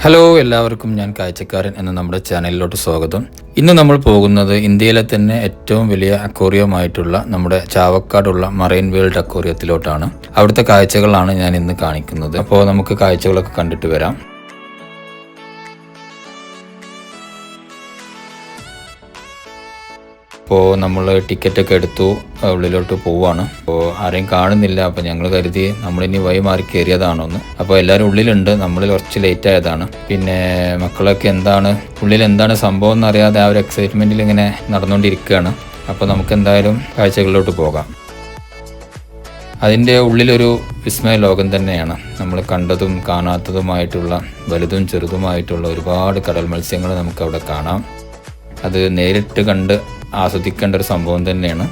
Hello എല്ലാവർക്കും ഞാൻ കാഴ്ചക്കാരൻ എന്ന നമ്മുടെ ചാനലിലോട്ട് സ്വാഗതം. ഇന്ന് നമ്മൾ പോകുന്നത് ഇന്ത്യയിലെ തന്നെ ഏറ്റവും വലിയ അക്വേറിയമായിട്ടുള്ള നമ്മുടെ ചാവക്കാടുള്ള മറൈൻ വേൾഡ് അക്വേറിയത്തിലോട്ടാണ്. അവിടുത്തെ കാഴ്ചകളാണ് ഞാൻ ഇന്ന് കാണിക്കുന്നത്. അപ്പോൾ നമുക്ക് കാഴ്ചകളൊക്കെ കണ്ടിട്ട് വരാം. അപ്പോൾ നമ്മൾ ടിക്കറ്റൊക്കെ എടുത്തു, ഉള്ളിലോട്ട് പോവാണ്. അപ്പോൾ ആരെയും കാണുന്നില്ല. അപ്പോൾ ഞങ്ങൾ കരുതി നമ്മളിനി വഴി മാറി കയറിയതാണോന്ന്. അപ്പോൾ എല്ലാവരും ഉള്ളിലുണ്ട്, നമ്മളിൽ കുറച്ച് ലേറ്റ് ആയതാണ്. പിന്നെ മക്കളൊക്കെ ഉള്ളിൽ എന്താണ് സംഭവം എന്നറിയാതെ ആ ഒരു എക്സൈറ്റ്മെൻറ്റിൽ ഇങ്ങനെ നടന്നുകൊണ്ടിരിക്കുകയാണ്. അപ്പോൾ നമുക്ക് എന്തായാലും കാഴ്ചകളിലോട്ട് പോകാം. അതിൻ്റെ ഉള്ളിലൊരു വിസ്മയ ലോകം തന്നെയാണ്. നമ്മൾ കണ്ടതും കാണാത്തതുമായിട്ടുള്ള വലുതും ചെറുതുമായിട്ടുള്ള ഒരുപാട് കടൽ മത്സ്യങ്ങൾ നമുക്കവിടെ കാണാം. അത് നേരിട്ട് കണ്ട് ആസ്വദിക്കേണ്ട ഒരു സംഭവം തന്നെയാണ്.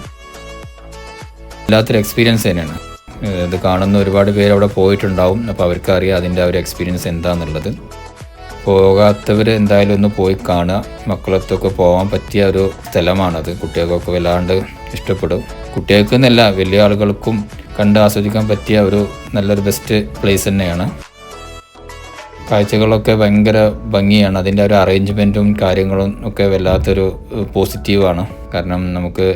വല്ലാത്തൊരു എക്സ്പീരിയൻസ് തന്നെയാണ്. ഇത് കാണുന്ന ഒരുപാട് പേര് അവിടെ പോയിട്ടുണ്ടാവും. അപ്പോൾ അവർക്കറിയാം അതിൻ്റെ ഒരു എക്സ്പീരിയൻസ് എന്താണെന്നുള്ളത്. പോകാത്തവർ എന്തായാലും ഒന്ന് പോയി കാണുക. മക്കളത്തൊക്കെ പോകാൻ പറ്റിയ ഒരു സ്ഥലമാണത്. കുട്ടികൾക്കൊക്കെ വല്ലാണ്ട് ഇഷ്ടപ്പെടും. കുട്ടികൾക്ക് എന്നല്ല, വലിയ ആളുകൾക്കും കണ്ട് ആസ്വദിക്കാൻ പറ്റിയ ഒരു നല്ലൊരു ബെസ്റ്റ് പ്ലേസ് തന്നെയാണ്. കാഴ്ചകളൊക്കെ ഭയങ്കര ഭംഗിയാണ്. അതിൻ്റെ ഒരു അറേഞ്ച്മെൻറ്റും കാര്യങ്ങളും ഒക്കെ വല്ലാത്തൊരു പോസിറ്റീവാണ്. കാരണം നമുക്ക്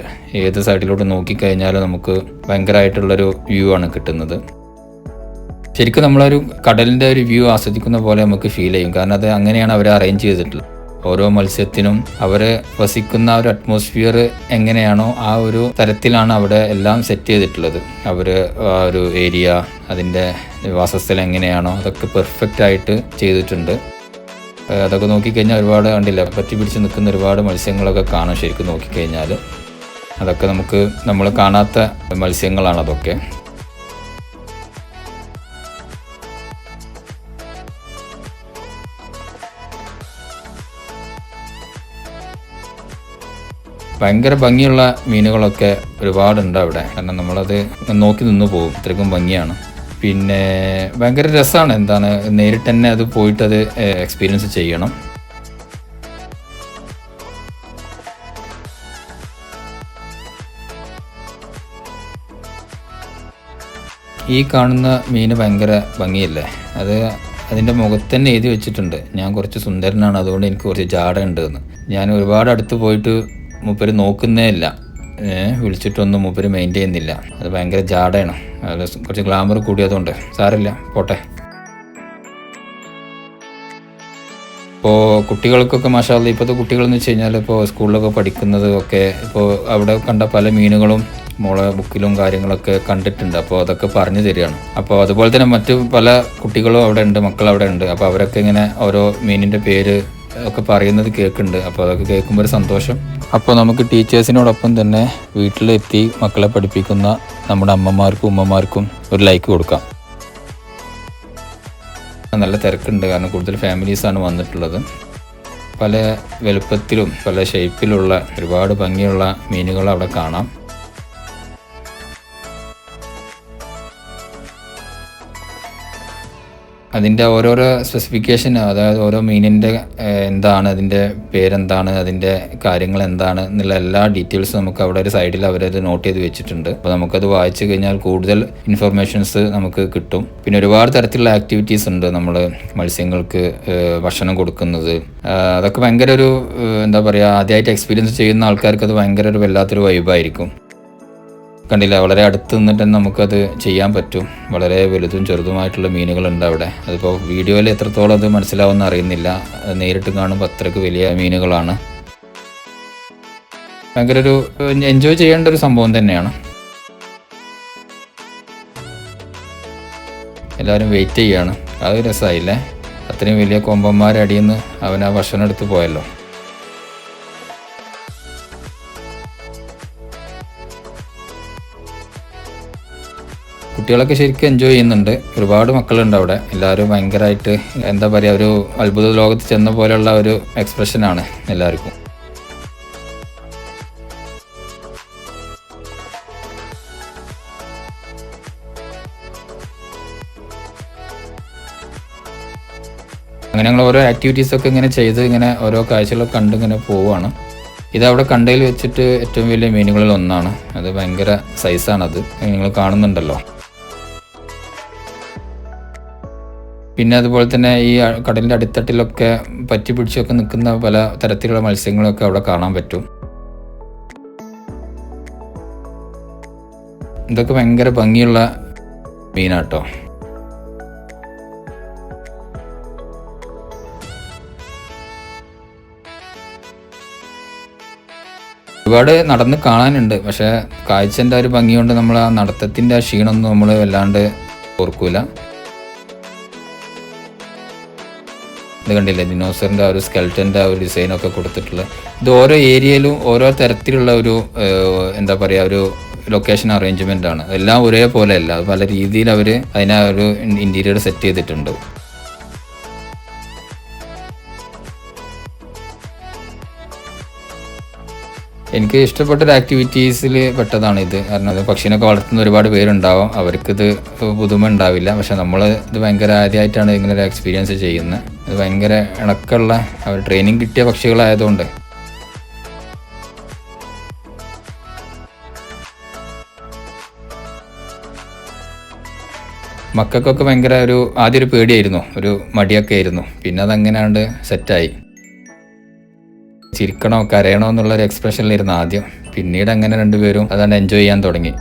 ഏത് സൈഡിലോട്ട് നോക്കിക്കഴിഞ്ഞാലും നമുക്ക് ഭയങ്കരമായിട്ടുള്ളൊരു വ്യൂ ആണ് കിട്ടുന്നത്. ശരിക്കും നമ്മളൊരു കടലിൻ്റെ ഒരു വ്യൂ ആസ്വദിക്കുന്ന പോലെ നമുക്ക് ഫീൽ ചെയ്യും. കാരണം അത് അങ്ങനെയാണ് അവർ അറേഞ്ച് ചെയ്തിട്ടുള്ളത്. ഓരോ മത്സ്യത്തിനും അവർ വസിക്കുന്ന ഒരു അറ്റ്മോസ്ഫിയർ എങ്ങനെയാണോ ആ ഒരു തരത്തിലാണ് അവിടെ എല്ലാം സെറ്റ് ചെയ്തിട്ടുള്ളത്. അവർ ആ ഒരു ഏരിയ, അതിൻ്റെ വാസസ്ഥലം എങ്ങനെയാണോ അതൊക്കെ പെർഫെക്റ്റ് ആയിട്ട് ചെയ്തിട്ടുണ്ട്. അതൊക്കെ നോക്കിക്കഴിഞ്ഞാൽ ഒരുപാട് കണ്ടില്ല, പറ്റി പിടിച്ച് നിൽക്കുന്ന ഒരുപാട് മത്സ്യങ്ങളൊക്കെ കാണാം. ശരിക്കും നോക്കിക്കഴിഞ്ഞാൽ അതൊക്കെ നമ്മൾ കാണാത്ത മത്സ്യങ്ങളാണ് അതൊക്കെ. ഭയങ്കര ഭംഗിയുള്ള മീനുകളൊക്കെ ഒരുപാടുണ്ട് അവിടെ. കാരണം നമ്മളത് നോക്കി നിന്ന് പോകും, അത്രയ്ക്കും ഭംഗിയാണ്. പിന്നെ ഭയങ്കര രസമാണ്. നേരിട്ട് തന്നെ അത് പോയിട്ടത് എക്സ്പീരിയൻസ് ചെയ്യണം. ഈ കാണുന്ന മീന് ഭയങ്കര ഭംഗിയല്ലേ. അതിൻ്റെ മുഖത്ത് തന്നെ എഴുതി വെച്ചിട്ടുണ്ട്, ഞാൻ കുറച്ച് സുന്ദരനാണ്, അതുകൊണ്ട് എനിക്ക് കുറച്ച് ജാട ഉണ്ട് എന്ന്. ഞാൻ ഒരുപാട് അടുത്ത് പോയിട്ട് മൂപ്പര് നോക്കുന്നേ ഇല്ല, വിളിച്ചിട്ടൊന്നും മൂപ്പര് മെയിൻറ്റെയിൻ ചെയ്യുന്നില്ല. അത് ഭയങ്കര ജാടയാണ്. അത് കുറച്ച് ഗ്ലാമർ കൂടിയതുകൊണ്ട് സാരമില്ല, പോട്ടെ. ഇപ്പോൾ കുട്ടികൾക്കൊക്കെ മാഷാഅല്ലാഹ്, ഇപ്പോഴത്തെ കുട്ടികളെന്ന് വെച്ച് കഴിഞ്ഞാൽ ഇപ്പോൾ സ്കൂളിലൊക്കെ പഠിക്കുന്നത് ഒക്കെ ഇപ്പോൾ അവിടെ കണ്ട പല മീനുകളും മോളെ ബുക്കിലും കാര്യങ്ങളൊക്കെ കണ്ടിട്ടുണ്ട്. അപ്പോൾ അതൊക്കെ പറഞ്ഞു തരികയാണ്. അപ്പോൾ അതുപോലെ തന്നെ മറ്റു പല കുട്ടികളും അവിടെ ഉണ്ട്, മക്കൾ അവിടെ ഉണ്ട്. അപ്പോൾ അവരൊക്കെ ഇങ്ങനെ ഓരോ മീനിൻ്റെ പേര് ഒക്കെ പറയുന്നത് കേൾക്കുന്നുണ്ട്. അപ്പോൾ അതൊക്കെ കേൾക്കുമ്പോൾ ഒരു സന്തോഷം. അപ്പോൾ നമുക്ക് ടീച്ചേഴ്സിനോടൊപ്പം തന്നെ വീട്ടിലെത്തി മക്കളെ പഠിപ്പിക്കുന്ന നമ്മുടെ അമ്മമാർക്കും ഉമ്മമാർക്കും ഒരു ലൈക്ക് കൊടുക്കാം. നല്ല തിരക്കുണ്ട്, കാരണം കൂടുതൽ ഫാമിലീസാണ് വന്നിട്ടുള്ളത്. പല വലുപ്പത്തിലും പല ഷേപ്പിലുള്ള ഒരുപാട് ഭംഗിയുള്ള മീനുകൾ അവിടെ കാണാം. അതിൻ്റെ ഓരോരോ സ്പെസിഫിക്കേഷൻ, അതായത് ഓരോ മീനിൻ്റെ എന്താണ്, അതിൻ്റെ പേരെന്താണ്, അതിൻ്റെ കാര്യങ്ങൾ എന്താണ് എന്നുള്ള എല്ലാ ഡീറ്റെയിൽസും നമുക്ക് അവിടെ ഒരു സൈഡിൽ അവരത് നോട്ട് ചെയ്ത് വെച്ചിട്ടുണ്ട്. അപ്പോൾ നമുക്കത് വായിച്ചു കഴിഞ്ഞാൽ കൂടുതൽ ഇൻഫർമേഷൻസ് നമുക്ക് കിട്ടും. പിന്നെ ഒരുപാട് തരത്തിലുള്ള ആക്ടിവിറ്റീസ് ഉണ്ട്. നമ്മൾ മത്സ്യങ്ങൾക്ക് ഭക്ഷണം കൊടുക്കുന്നത്, അതൊക്കെ ഭയങ്കര ഒരു ആദ്യമായിട്ട് എക്സ്പീരിയൻസ് ചെയ്യുന്ന ആൾക്കാർക്ക് അത് ഭയങ്കര ഒരു വല്ലാത്തൊരു വൈബായിരിക്കും. കണ്ടില്ല, വളരെ അടുത്ത് നിന്നിട്ട് തന്നെ നമുക്കത് ചെയ്യാൻ പറ്റും. വളരെ വലുതും ചെറുതുമായിട്ടുള്ള മീനുകളുണ്ട് അവിടെ. അതിപ്പോൾ വീഡിയോയിൽ എത്രത്തോളം അത് മനസ്സിലാവുമെന്ന് അറിയുന്നില്ല, നേരിട്ട് കാണുമ്പോൾ അത്രയ്ക്ക് വലിയ മീനുകളാണ്. ഭയങ്കര ഒരു എൻജോയ് ചെയ്യേണ്ട ഒരു സംഭവം തന്നെയാണ്. എല്ലാവരും വെയിറ്റ് ചെയ്യാണ്. അത് രസമായില്ലേ, അത്രയും വലിയ കൊമ്പന്മാരെ അടിയിൽ നിന്ന് അവൻ ആ ഭക്ഷണം എടുത്ത് പോയല്ലോ. കുട്ടികളൊക്കെ ശരിക്കും എൻജോയ് ചെയ്യുന്നുണ്ട്. ഒരുപാട് മക്കളുണ്ട് അവിടെ. എല്ലാവരും ഭയങ്കരമായിട്ട് ഒരു അത്ഭുത ലോകത്ത് ചെന്ന പോലെയുള്ള ഒരു എക്സ്പ്രഷനാണ് എല്ലാവർക്കും. അങ്ങനെ ഞങ്ങൾ ഓരോ ആക്ടിവിറ്റീസൊക്കെ ഇങ്ങനെ ചെയ്ത് ഇങ്ങനെ ഓരോ കാഴ്ചകളൊക്കെ കണ്ട് ഇങ്ങനെ പോവുകയാണ്. ഇതവിടെ കണ്ടതിൽ വെച്ചിട്ട് ഏറ്റവും വലിയ മീനുകളിൽ ഒന്നാണ്. അത് ഭയങ്കര സൈസാണത്, നിങ്ങൾ കാണുന്നുണ്ടല്ലോ. പിന്നെ അതുപോലെ തന്നെ ഈ കടലിൻ്റെ അടിത്തട്ടിലൊക്കെ പറ്റി പിടിച്ചൊക്കെ നിൽക്കുന്ന പല തരത്തിലുള്ള മത്സ്യങ്ങളൊക്കെ അവിടെ കാണാൻ പറ്റും. ഇതൊക്കെ ഭയങ്കര ഭംഗിയുള്ള മീനാട്ടോ. ഒരുപാട് നടന്ന് കാണാനുണ്ട്. പക്ഷേ കാഴ്ചൻ്റെ ഒരു ഭംഗി കൊണ്ട് നമ്മൾ ആ നടത്തത്തിൻ്റെ ആ ക്ഷീണമൊന്നും നമ്മൾ വല്ലാണ്ട് ഓർക്കൂല. ഇത് കണ്ടില്ലേ, ദിനോസറിൻ്റെ ആ ഒരു സ്കെൽറ്റൻ്റെ ആ ഒരു ഡിസൈനൊക്കെ കൊടുത്തിട്ടുള്ളത്. ഇത് ഓരോ ഏരിയയിലും ഓരോ തരത്തിലുള്ള ഒരു എന്താ പറയുക, ഒരു ലൊക്കേഷൻ അറേഞ്ച്മെൻ്റ് ആണ്. എല്ലാം ഒരേപോലെ അല്ല, പല രീതിയിൽ അവർ അതിനെ ഒരു ഇൻറ്റീരിയർ സെറ്റ് ചെയ്തിട്ടുണ്ട്. എനിക്ക് ഇഷ്ടപ്പെട്ടൊരു ആക്ടിവിറ്റീസിൽ പെട്ടതാണ് ഇത്. കാരണം അത് പക്ഷിനൊക്കെ വളർത്തുന്ന ഒരുപാട് പേരുണ്ടാവും, അവർക്കിത് പുതുമ ഉണ്ടാവില്ല. പക്ഷെ നമ്മൾ ഇത് ഭയങ്കര ആദ്യമായിട്ടാണ് ഇങ്ങനെ ഒരു എക്സ്പീരിയൻസ് ചെയ്യുന്നത്. ഇത് ഭയങ്കര ഇണക്കമുള്ള അവർ ട്രെയിനിങ് കിട്ടിയ പക്ഷികളായതുകൊണ്ട് മക്കൾക്കൊക്കെ ഭയങ്കര ആദ്യം ഒരു പേടിയായിരുന്നു, ഒരു മടിയൊക്കെ ആയിരുന്നു. പിന്നെ അതങ്ങനെയാണ്ട് സെറ്റായി. ചിരിക്കണോ കരയണോ എന്നുള്ളൊരു എക്സ്പ്രഷനിലിരുന്നു ആദ്യം. പിന്നീട് അങ്ങനെ രണ്ടുപേരും അതാണ്ട് എൻജോയ് ചെയ്യാൻ തുടങ്ങി.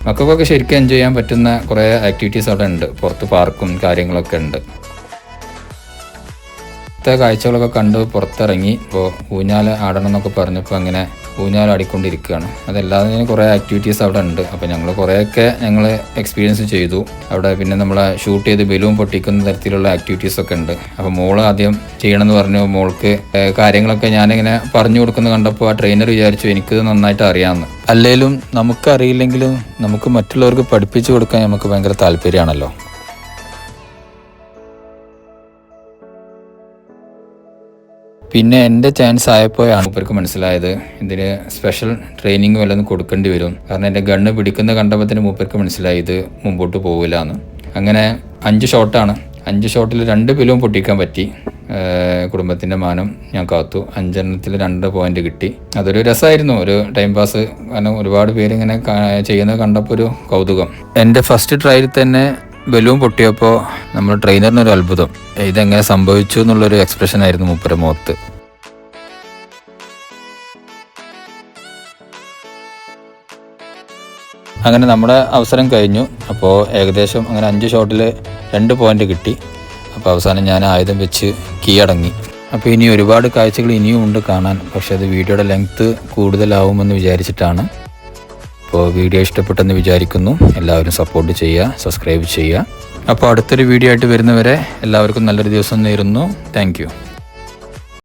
മക്കൾക്കൊക്കെ ശരിക്കും എൻജോയ് ചെയ്യാൻ പറ്റുന്ന കുറേ ആക്ടിവിറ്റീസ് അവിടെ ഉണ്ട്. പുറത്ത് പാർക്കും കാര്യങ്ങളൊക്കെ ഉണ്ട്. കാഴ്ചകളൊക്കെ കണ്ട് പുറത്തിറങ്ങി. ഇപ്പോൾ ഊഞ്ഞാൽ ആടണം എന്നൊക്കെ പറഞ്ഞപ്പോൾ അങ്ങനെ ഊഞ്ഞാൽ ആടിക്കൊണ്ടിരിക്കുകയാണ്. അതല്ലാതെ കുറേ ആക്ടിവിറ്റീസ് അവിടെ ഉണ്ട്. അപ്പോൾ ഞങ്ങൾ കുറേയൊക്കെ എക്സ്പീരിയൻസ് ചെയ്തു അവിടെ. പിന്നെ നമ്മളെ ഷൂട്ട് ചെയ്ത് ബലൂൺ പൊട്ടിക്കുന്ന തരത്തിലുള്ള ആക്ടിവിറ്റീസൊക്കെ ഉണ്ട്. അപ്പോൾ മോള് ആദ്യം ചെയ്യണമെന്ന് പറഞ്ഞു. മോൾക്ക് കാര്യങ്ങളൊക്കെ ഞാനിങ്ങനെ പറഞ്ഞു കൊടുക്കുന്നത് കണ്ടപ്പോൾ ആ ട്രെയിനർ വിചാരിച്ചു എനിക്കിത് നന്നായിട്ട് അറിയാമെന്ന്. അല്ലെങ്കിലും നമുക്കറിയില്ലെങ്കിലും നമുക്ക് മറ്റുള്ളവർക്ക് പഠിപ്പിച്ചു കൊടുക്കാൻ നമുക്ക് ഭയങ്കര താല്പര്യമാണല്ലോ. പിന്നെ എൻ്റെ ചാൻസ് ആയപ്പോഴാണ് മൂപ്പർക്ക് മനസ്സിലായത് ഇതിന് സ്പെഷ്യൽ ട്രെയിനിങ് വല്ലതും കൊടുക്കേണ്ടി വരും. കാരണം എൻ്റെ ഗണ്ണ് പിടിക്കുന്ന കണ്ടപ്പോൾ മൂപ്പർക്ക് മനസ്സിലായി ഇത് മുമ്പോട്ട് പോകില്ല എന്ന്. അങ്ങനെ 5 ഷോട്ടാണ്. 5 ഷോട്ടിൽ 2 ബലൂൺ പൊട്ടിക്കാൻ പറ്റി. കുടുംബത്തിൻ്റെ മാനം ഞാൻ കാത്തു. 5 എണ്ണത്തിൽ 2 പോയിന്റ് കിട്ടി. അതൊരു രസമായിരുന്നു, ഒരു ടൈം പാസ്. കാരണം ഒരുപാട് പേര് ഇങ്ങനെ ചെയ്യുന്നത് കണ്ടപ്പോൾ ഒരു കൗതുകം. എൻ്റെ ഫസ്റ്റ് ട്രയലിൽ തന്നെ ബലൂൺ പൊട്ടിയപ്പോൾ നമ്മൾ ട്രെയിനറിനൊരു അത്ഭുതം, ഇതെങ്ങനെ സംഭവിച്ചു എന്നുള്ളൊരു എക്സ്പ്രഷൻ ആയിരുന്നു മൂപ്പരുടെ മുഖത്ത്. അങ്ങനെ നമ്മുടെ അവസരം കഴിഞ്ഞു. അപ്പോൾ ഏകദേശം അങ്ങനെ 5 ഷോട്ടിൽ 2 പോയിന്റ് കിട്ടി. അപ്പോൾ അവസാനം ഞാൻ ആയുധം വെച്ച് കീഴടങ്ങി. അപ്പോൾ ഇനി ഒരുപാട് കാഴ്ചകൾ ഇനിയും ഉണ്ട് കാണാൻ. പക്ഷേ അത് വീഡിയോയുടെ ലെങ്ത്ത് കൂടുതലാവുമെന്ന് വിചാരിച്ചിട്ടാണ്. അപ്പോൾ വീഡിയോ ഇഷ്ടപ്പെട്ടെന്ന് വിചാരിക്കുന്നു. എല്ലാവരും സപ്പോർട്ട് ചെയ്യുക, സബ്സ്ക്രൈബ് ചെയ്യുക. അപ്പോൾ അടുത്തൊരു വീഡിയോ ആയിട്ട് വരുന്നവരെ എല്ലാവർക്കും നല്ലൊരു ദിവസം നേരുന്നു. Thank you.